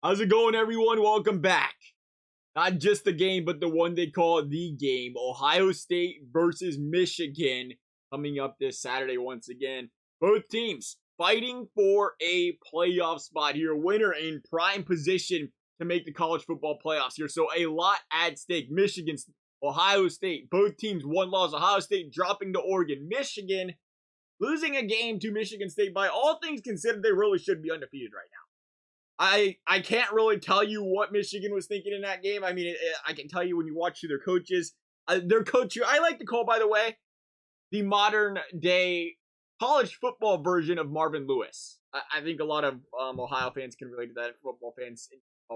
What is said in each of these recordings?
How's it going, everyone? Welcome back. Not just the game, but the one they call the game. Ohio State versus Michigan coming up this Saturday once again. Both teams fighting for a playoff spot here. Winner in prime position to make the college football playoffs here. So a lot at stake. Michigan, Ohio State, both teams one loss. Ohio State dropping to Oregon. Michigan losing a game to Michigan State. By all things considered, they really should be undefeated right now. I can't really tell you what Michigan was thinking in that game. I mean, I can tell you when you watch their coaches. Their coach, I like to call, by the way, the modern day college football version of Marvin Lewis. I think a lot of Ohio fans can relate to that. Football fans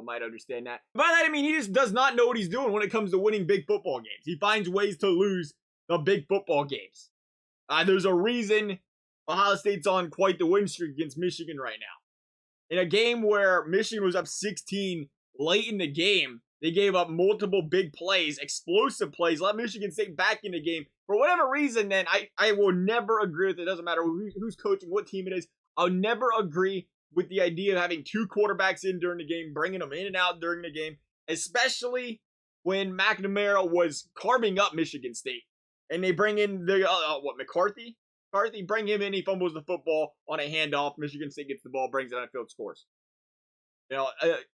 might understand that. By that, I mean, he just does not know what he's doing when it comes to winning big football games. He finds ways to lose the big football games. There's a reason Ohio State's on quite the win streak against Michigan right now. In a game where Michigan was up 16 late in the game, they gave up multiple big plays, explosive plays, let Michigan State back in the game. For whatever reason, then, I will never agree with it. It doesn't matter who's coaching, what team it is. I'll never agree with the idea of having two quarterbacks in during the game, bringing them in and out during the game, especially when McNamara was carving up Michigan State. And they bring in the, McCarthy, bring him in, he fumbles the football on a handoff. Michigan State gets the ball, brings it on field, scores. You know,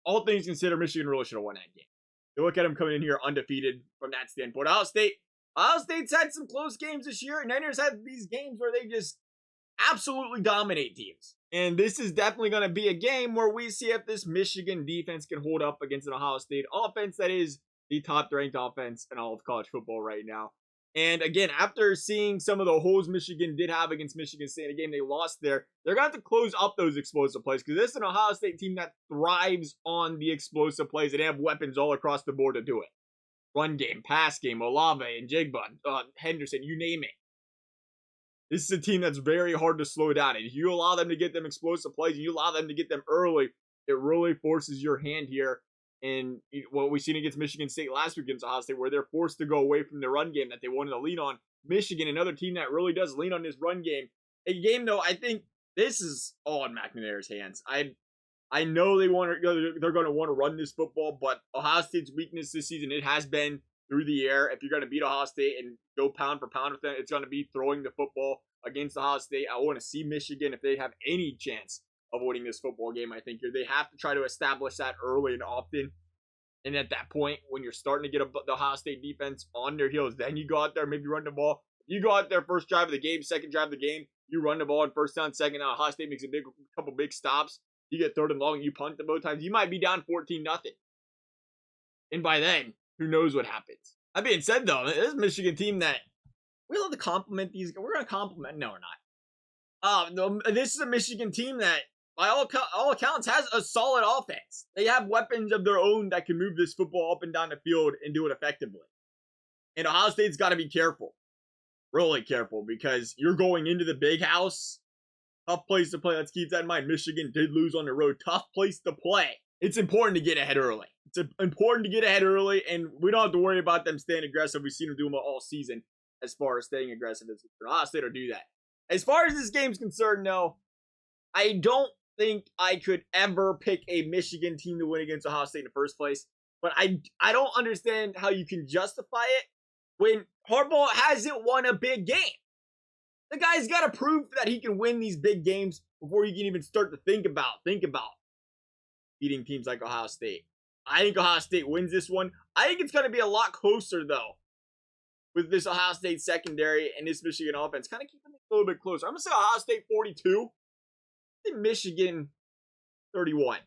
all things considered, Michigan really should have won that game. You look at them coming in here undefeated from that standpoint. Ohio State's had some close games this year, and Niners had these games where they just absolutely dominate teams. And this is definitely going to be a game where we see if this Michigan defense can hold up against an Ohio State offense that is the top-ranked offense in all of college football right now. And again, after seeing some of the holes Michigan did have against Michigan State in a game they lost there, they're going to have to close up those explosive plays because this is an Ohio State team that thrives on the explosive plays and they have weapons all across the board to do it. Run game, pass game, Olave and Jigba, Henderson, you name it. This is a team that's very hard to slow down. And if you allow them to get them explosive plays and you allow them to get them early, it really forces your hand here. And what we've seen against Michigan State last week against Ohio State, where they're forced to go away from the run game that they wanted to lean on. Michigan, another team that really does lean on this run game. A game, though, I think this is all in McNamara's hands. I know they're going to want to run this football, but Ohio State's weakness this season, it has been through the air. If you're going to beat Ohio State and go pound for pound with them, it's going to be throwing the football against Ohio State. I want to see Michigan, if they have any chance of winning this football game, I think they have to try to establish that early and often. And at that point, when you're starting to get the Ohio State defense on their heels, then you go out there, maybe run the ball. You go out there first drive of the game, second drive of the game, you run the ball on first down, second down. Ohio State makes a couple big stops. You get third and long, and you punt them both times. You might be down 14-0. And by then, who knows what happens. That being said, though, this is a Michigan team that we love to compliment these. We're going to compliment. No, we're not. This is a Michigan team that, by all accounts, has a solid offense. They have weapons of their own that can move this football up and down the field and do it effectively. And Ohio State's got to be careful. Really careful, because you're going into the big house. Tough place to play. Let's keep that in mind. Michigan did lose on the road. Tough place to play. It's important to get ahead early. It's important to get ahead early, and we don't have to worry about them staying aggressive. We've seen them do them all season as far as staying aggressive. Ohio State will do that. As far as this game's concerned, though, I don't think I could ever pick a Michigan team to win against Ohio State in the first place. But I don't understand how you can justify it when Harbaugh hasn't won a big game. The guy's got to prove that he can win these big games before you can even start to think about beating teams like Ohio State. I think Ohio State wins this one. I think it's going to be a lot closer, though, with this Ohio State secondary and this Michigan offense. Kind of keeping it a little bit closer. I'm going to say Ohio State 42. Michigan 31.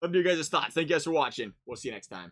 Love to hear your guys' thoughts. Thank you guys for watching. We'll see you next time.